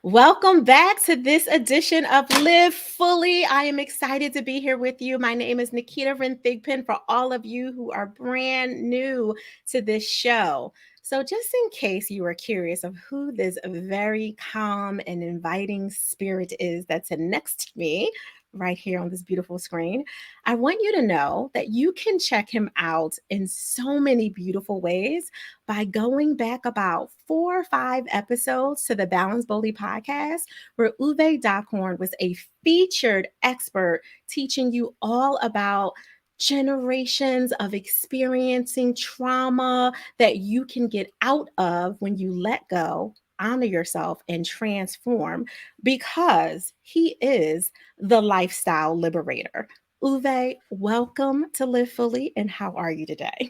Welcome back to this edition of Live Fully. I am excited to be here with you. My name is Naketa Thigpen for all of you who are brand new to this show. So, just in case you are curious of who this very calm and inviting spirit is that's next to me, right here on this beautiful screen, I want you to know that you can check him out in so many beautiful ways by going back about 4 or 5 episodes to the Balance Boldly podcast, where Uwe Dockhorn was a featured expert teaching you all about generations of experiencing trauma that you can get out of when you let go, honor yourself, and transform because he is the lifestyle liberator. Uwe, welcome to Live Fully, and how are you today?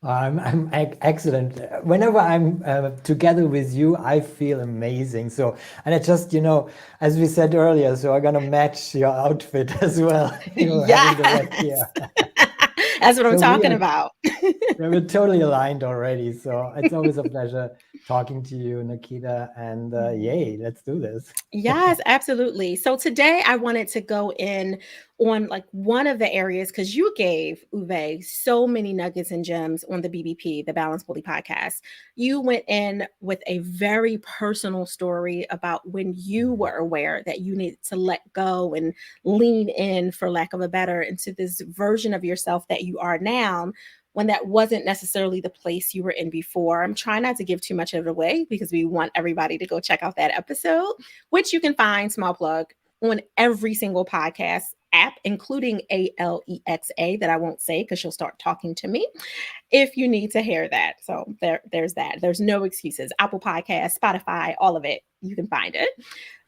I'm excellent. Whenever I'm together with you, I feel amazing. So, and I just, as we said earlier, so I'm gonna match your outfit as well. You're having the red Yes. hair. That's what I'm So we talking are about. we're totally aligned already. So it's always a pleasure talking to you, Nikita. And yay, let's do this. Yes, absolutely. So today I wanted to go in on like one of the areas because you gave Uwe so many nuggets and gems on the BBP, the Balance Bully podcast. You went in with a very personal story about when you were aware that you needed to let go and lean in, for lack of a better, into this version of yourself that you are now, when that wasn't necessarily the place you were in before. I'm trying not to give too much of it away because we want everybody to go check out that episode, which you can find, small plug, on every single podcast app, including Alexa, that I won't say because she'll start talking to me if you need to hear that. So there's that. There's no excuses. Apple Podcasts, Spotify, all of it. You can find it.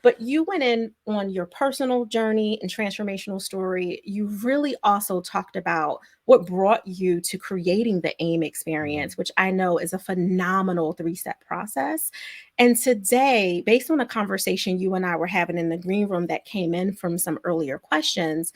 But you went in on your personal journey and transformational story. You really also talked about what brought you to creating the AIM experience, which I know is a phenomenal 3 step process. And today, based on a conversation you and I were having in the green room that came in from some earlier questions,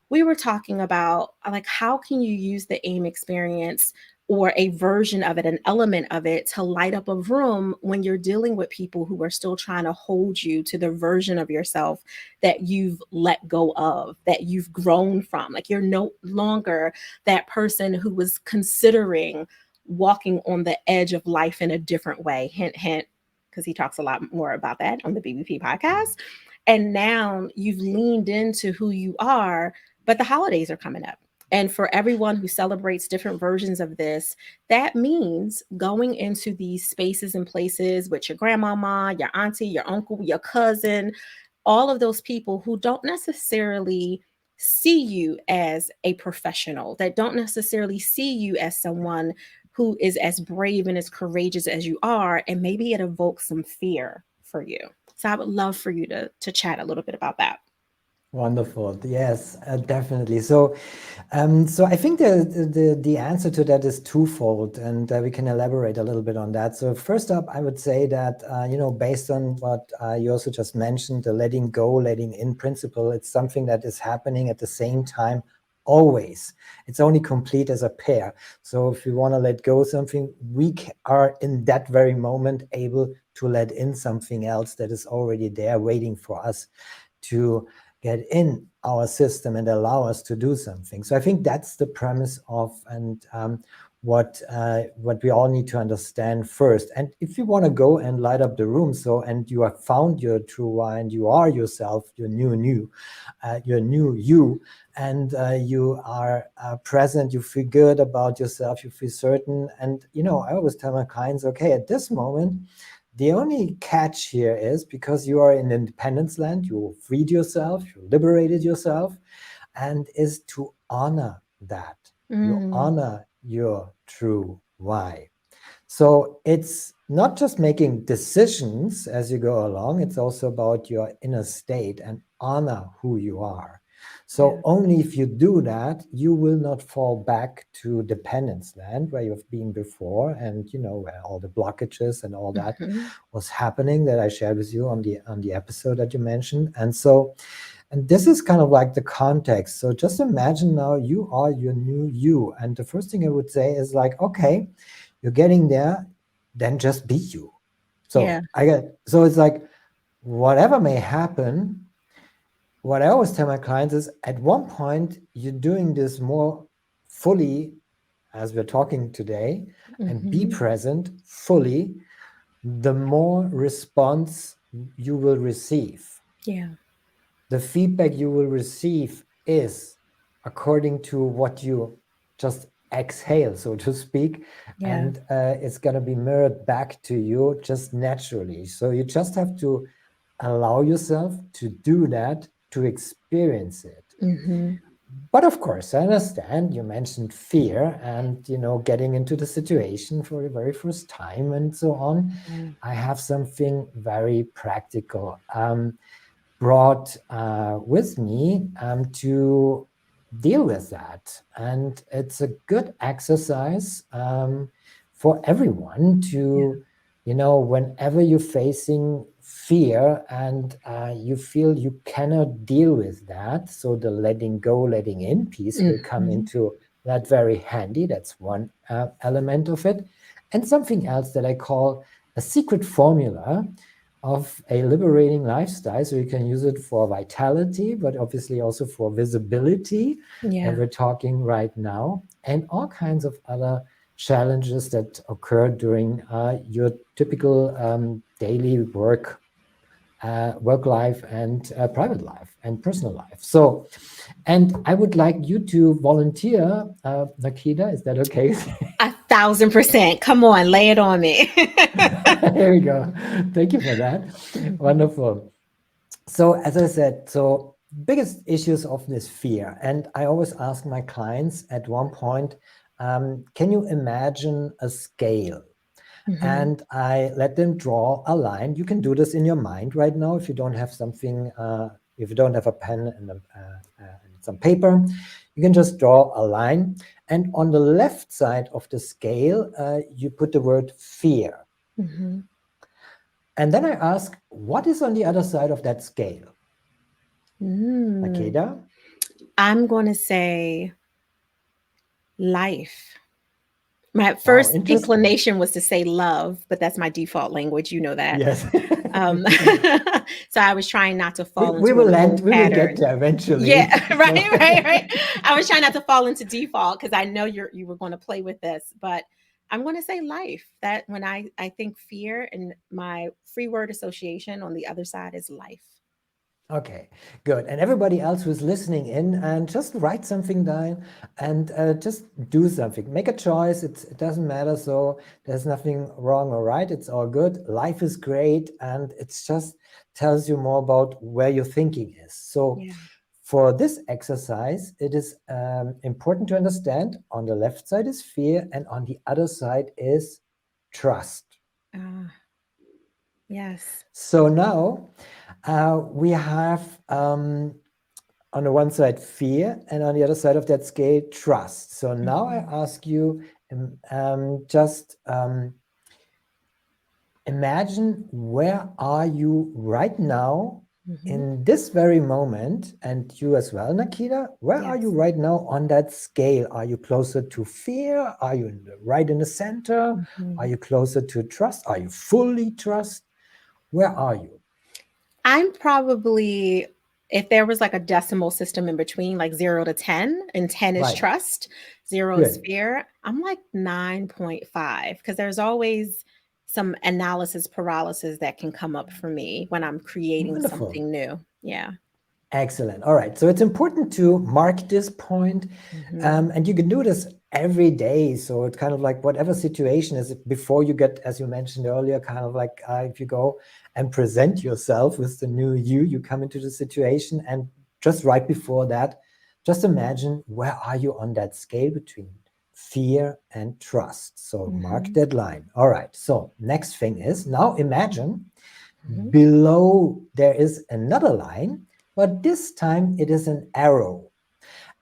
we were talking about like how can you use the AIM experience or a version of it, an element of it, to light up a room when you're dealing with people who are still trying to hold you to the version of yourself that you've let go of, that you've grown from. Like you're no longer that person who was considering walking on the edge of life in a different way. Hint, hint, because he talks a lot more about that on the BBP podcast. And now you've leaned into who you are, but the holidays are coming up. And for everyone who celebrates different versions of this, that means going into these spaces and places with your grandmama, your auntie, your uncle, your cousin, all of those people who don't necessarily see you as a professional, that don't necessarily see you as someone who is as brave and as courageous as you are. And maybe it evokes some fear for you. So I would love for you to chat a little bit about that. Wonderful. Yes, definitely. So I think the answer to that is twofold, and we can elaborate a little bit on that. So first up, I would say that based on what you also just mentioned, the letting go, letting in principle, it's something that is happening at the same time always. It's only complete as a pair. So if we want to let go of something, we are in that very moment able to let in something else that is already there waiting for us to get in our system and allow us to do something. So I think that's the premise of what we all need to understand first. And if you want to go and light up the room, and you have found your true why and you are yourself, your new you, and you are present, you feel good about yourself, you feel certain. And I always tell my clients, okay, at this moment, the only catch here is because you are in independence land, you freed yourself, you liberated yourself, and is to honor that. You Mm, honor your true why. So it's not just making decisions as you go along, it's also about your inner state and honor who you are. yeah. So only if you do that, you will not fall back to dependence land where you've been before, and where all the blockages and all that Mhm. was happening that I shared with you on the episode that you mentioned. And this is kind of like the context. So just imagine now you are your new you. And the first thing I would say is like, okay, you're getting there, then just be you. Yeah. So it's like, whatever may happen, what I always tell my clients is at one point, you're doing this more fully as we're talking today and be present fully, the more response you will receive. Yeah. The feedback you will receive is according to what you just exhale, so to speak, Yeah. and it's going to be mirrored back to you just naturally. So you just have to allow yourself to do that, to experience it. But of course, I understand you mentioned fear and, getting into the situation for the very first time and so on. Yeah. I have something very practical brought with me to deal with that. And it's a good exercise for everyone to, whenever you're facing fear and you feel you cannot deal with that, so the letting go, letting in piece will come into that very handy. That's one element of it. And something else that I call a secret formula of a liberating lifestyle. So you can use it for vitality, but obviously also for visibility that Yeah. we're talking right now, and all kinds of other challenges that occur during your typical daily work life and private life and personal life. So, and I would like you to volunteer, Naketa, is that okay? 1,000%. Come on, lay it on me. There we go. Thank you for that. Wonderful. So as I said, so biggest issues of this fear, and I always ask my clients at one point, can you imagine a scale? And I let them draw a line. You can do this in your mind right now if you don't have something, if you don't have a pen and some paper, you can just draw a line. And on the left side of the scale, you put the word fear. And then I ask, what is on the other side of that scale? Naketa? I'm going to say life. My Wow, first interesting. inclination was to say love, but that's my default language. You know that. Yes. Um, so I was trying not to we, fall we into an will old end, we will get pattern. there Yeah, eventually. So right. I was trying not to fall into default because I know you were going to play with this, but I'm going to say life. That when I think fear and my free word association on the other side is life. okay, good. And everybody else who's listening in, and just write something down and just do something. Make a choice. It doesn't matter. So there's nothing wrong or right. It's all good. Life is great. And it's just tells you more about where your thinking is. So Yeah. for this exercise, it is important to understand on the left side is fear, and on the other side is trust. Uh, yes. So now we have on the one side fear, and on the other side of that scale trust. So now I ask you, just imagine, where are you right now in this very moment, and you as well, Naketa, where are you Yes. right now on that scale? Are you closer to fear? Are you right in the center? Are you closer to trust? Are you fully trust? Where are you? I'm probably, if there was like a decimal system in between, like 0 to 10, and 10 is Right. trust, 0 is Good. fear, I'm like 9.5 because there's always some analysis paralysis that can come up for me when I'm creating Wonderful. something new. Yeah. Excellent. All right. So it's important to mark this point, and you can do this every day. So it's kind of like whatever situation is before you get, as you mentioned earlier, kind of like if you go and present yourself with the new you come into the situation, and just right before that, just imagine, where are you on that scale between fear and trust? So mark that line. All right. So next thing is, now imagine below there is another line, but this time it is an arrow.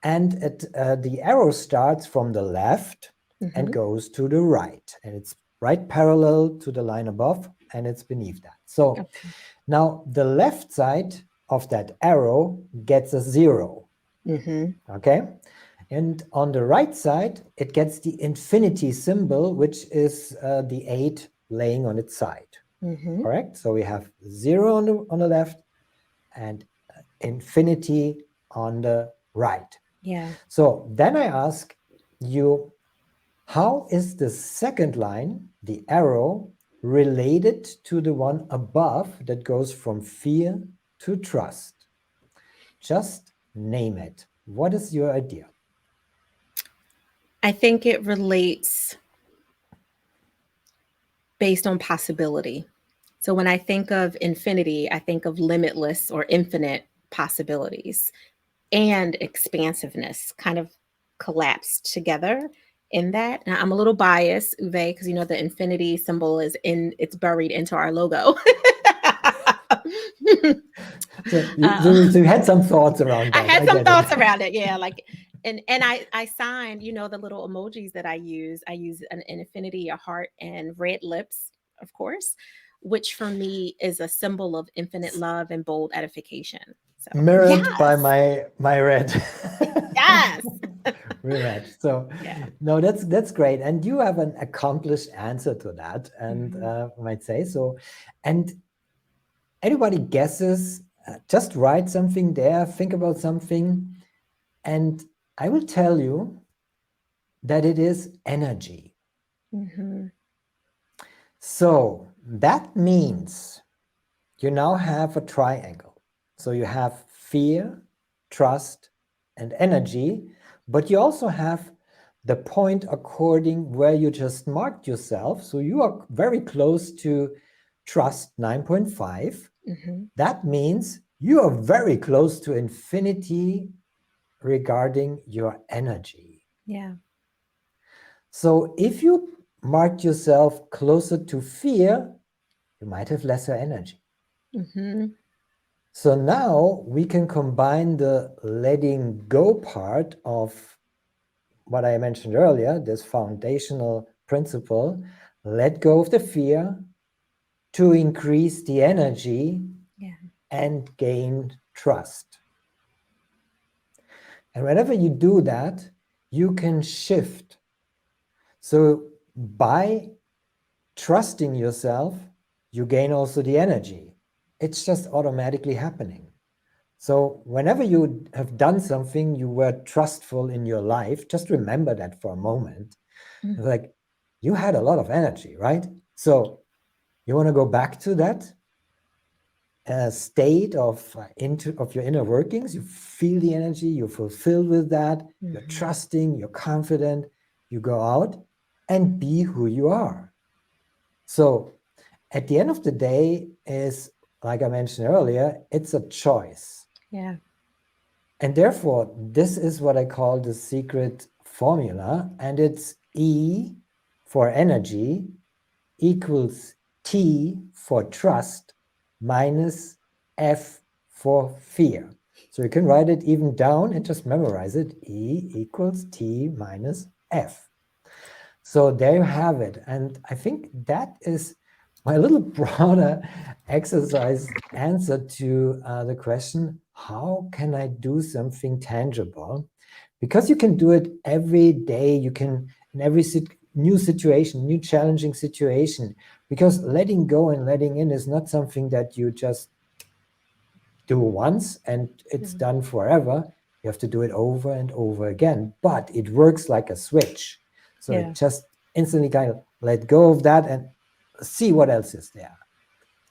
And the arrow starts from the left and goes to the right. And it's right parallel to the line above, and it's beneath that. So now the left side of that arrow gets a 0. Okay? And on the right side, it gets the infinity symbol, which is the 8 laying on its side. correct? So we have 0 on the left and infinity on the right. Yeah. So then I ask you, how is the second line, the arrow, related to the one above that goes from fear to trust? Just name it. What is your idea? I think it relates based on possibility. So when I think of infinity, I think of limitless or infinite possibilities, and expansiveness kind of collapsed together in that. Now, I'm a little biased, Uwe, because the infinity symbol it's buried into our logo. So uh, you had some thoughts around I that. had I some get it. thoughts around it, yeah. Like, and I signed, the little emojis that I use. I use an infinity, a heart, and red lips, of course, which for me is a symbol of infinite love and bold edification. So Mirrored by yes, my red. yes, We match. So yeah. no, that's great. And you have an accomplished answer to that, and Mhm. I might say so. And anybody guesses, just write something there, think about something, and I will tell you that it is energy. Mhm. So that means you now have a triangle. So you have fear, trust, and energy, but you also have the point according where you just marked yourself. So you are very close to trust 9.5. Mhm. That means you are very close to infinity regarding your energy. Yeah. So if you marked yourself closer to fear, you might have lesser energy. Mhm. So now we can combine the letting go part of what I mentioned earlier, this foundational principle, let go of the fear to increase the energy Yeah. and gain trust. And whenever you do that, you can shift. So by trusting yourself, you gain also the energy. It's just automatically happening. So whenever you have done something, you were trustful in your life, just remember that for a moment. Mm. Like, you had a lot of energy, right? So you want to go back to that state of your inner workings. You feel the energy, you're fulfilled with that, you're Mhm. trusting, you're confident, you go out and be who you are. So at the end of the day is, like I mentioned earlier, it's a choice. Yeah. And therefore, this is what I call the secret formula, and it's E for energy equals T for trust minus F for fear. So you can write it even down and just memorize it. E equals T minus F. So there you have it. And I think that is my little broader exercise answer to the question, how can I do something tangible? Because you can do it every day. You can, in every new situation, new challenging situation, because letting go and letting in is not something that you just do once and it's Mhm. done forever. You have to do it over and over again, but it works like a switch. So Yeah. it just instantly kind of let go of that and see what else is there.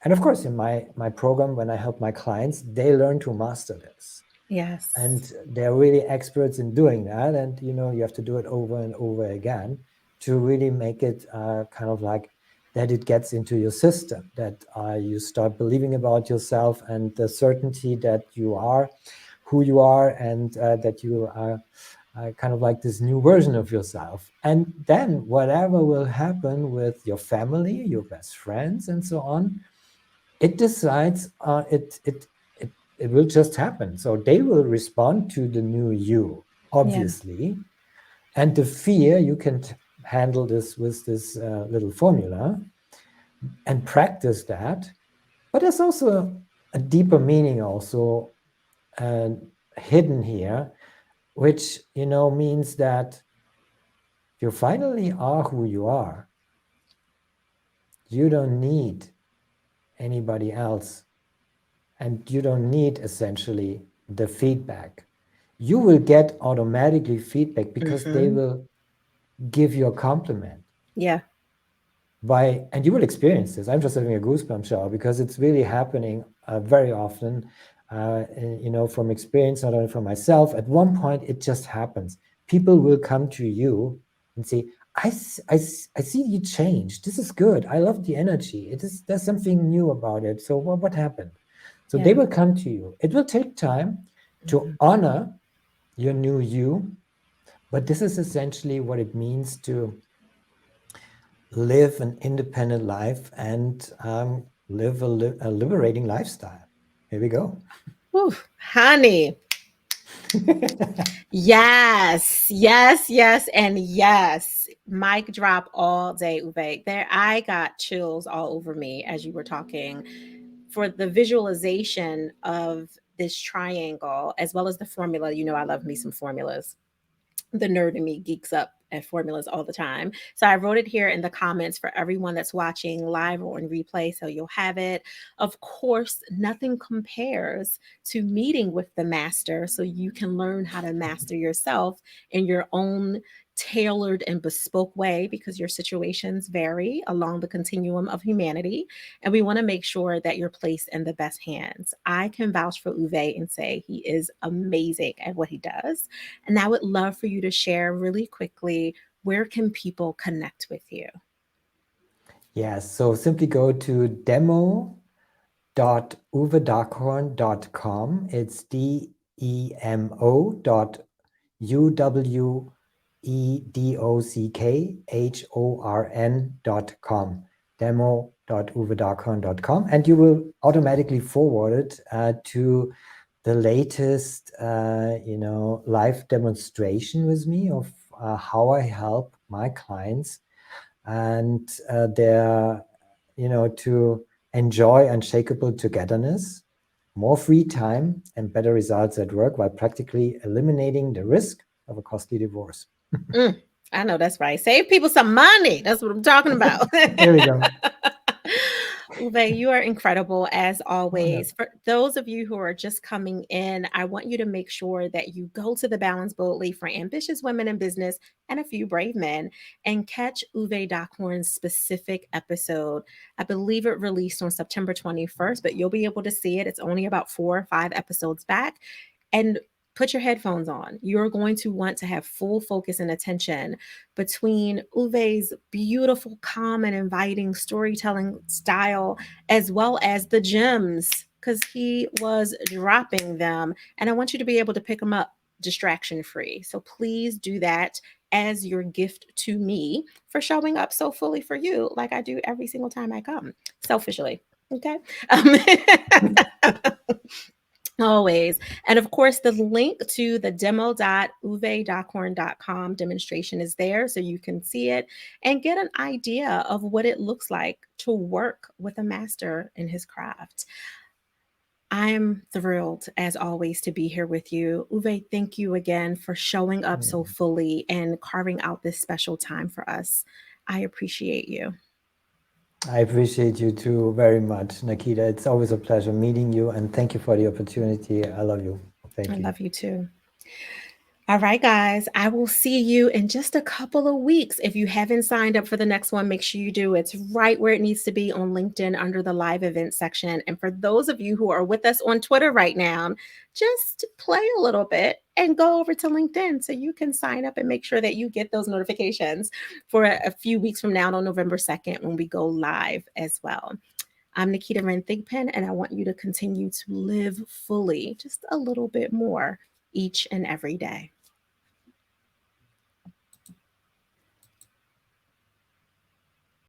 And of course, in my program, when I help my clients, they learn to master this. Yes. And they're really experts in doing that. And you have to do it over and over again to really make it kind of like that it gets into your system, that you start believing about yourself and the certainty that you are who you are, and that you are kind of like this new version of yourself. And then whatever will happen with your family, your best friends, and so on, it decides it will just happen. So they will respond to the new you, Yeah. obviously. And the fear, you can handle this with this little formula and practice that. But there's also a deeper meaning also uh, hidden here, which means that you finally are who you are. You don't need anybody else, and you don't need essentially the feedback. You will get automatically feedback because they Mm-hmm. will give you a compliment. Yeah. And you will experience this. I'm just having a goosebump shower because it's really happening very often, from experience, not only from myself. At one point, it just happens. People will come to you and say, I see you change. This is good. I love the energy. There's something new about it. So what happened? So they Yeah. will come to you. It will take time to Mhm. honor your new you, but this is essentially what it means to live an independent life and live a liberating lifestyle. Here we go. Whew, honey. Yes, yes, yes, and yes. Mic drop all day, Uwe. There, I got chills all over me as you were talking for the visualization of this triangle, as well as the formula. You know, I love me some formulas. The nerd in me geeks up at formulas all the time. So I wrote it here in the comments for everyone that's watching live or in replay. So you'll have it. Of course, nothing compares to meeting with the master so you can learn how to master yourself in your own tailored and bespoke way because your situations vary along the continuum of humanity. And we want to make sure that you're placed in the best hands. I can vouch for Uwe and say he is amazing at what he does. And I would love for you to share really quickly, where can people connect with you? Yes, so simply go to demo.uwedockhorn.com. It's demo.uwedockhorn.com. Demo.uwedockhorn.com. And you will automatically forward it to the latest, live demonstration with me of how I help my clients and to enjoy unshakable togetherness, more free time, and better results at work while practically eliminating the risk of a costly divorce. Mm, I know that's right. Save people some money. That's what I'm talking about. There we go. Uwe, you are incredible as Oh, no. always. For those of you who are just coming in, I want you to make sure that you go to the Balance Boldly for ambitious women in business and a few brave men and catch Uwe Dockhorn's specific episode. I believe it released on September 21st, but you'll be able to see it. It's only about 4 or 5 episodes back. And put your headphones on. You're going to want to have full focus and attention between Uwe's beautiful, calm, and inviting storytelling style, as well as the gems, because he was dropping them. And I want you to be able to pick them up distraction free. So please do that as your gift to me for showing up so fully for you, like I do every single time I come, selfishly. Okay. Um, Always. And of course, the link to the demo.uvedockhorn.com demonstration is there so you can see it and get an idea of what it looks like to work with a master in his craft. I'm thrilled, as always, to be here with you. Uwe, thank you again for showing up so Mm. fully and carving out this special time for us. I appreciate you. I appreciate you too very much, Naketa. It's always a pleasure meeting you, and thank you for the opportunity. I love you. I Thank you. love you too. All right, guys, I will see you in just a couple of weeks. If you haven't signed up for the next one, make sure you do. It's right where it needs to be on LinkedIn under the live events section. And for those of you who are with us on Twitter right now, just play a little bit and go over to LinkedIn so you can sign up and make sure that you get those notifications for a few weeks from now on November 2nd when we go live as well. I'm Naketa Wren Thigpen, and I want you to continue to live fully just a little bit more each and every day.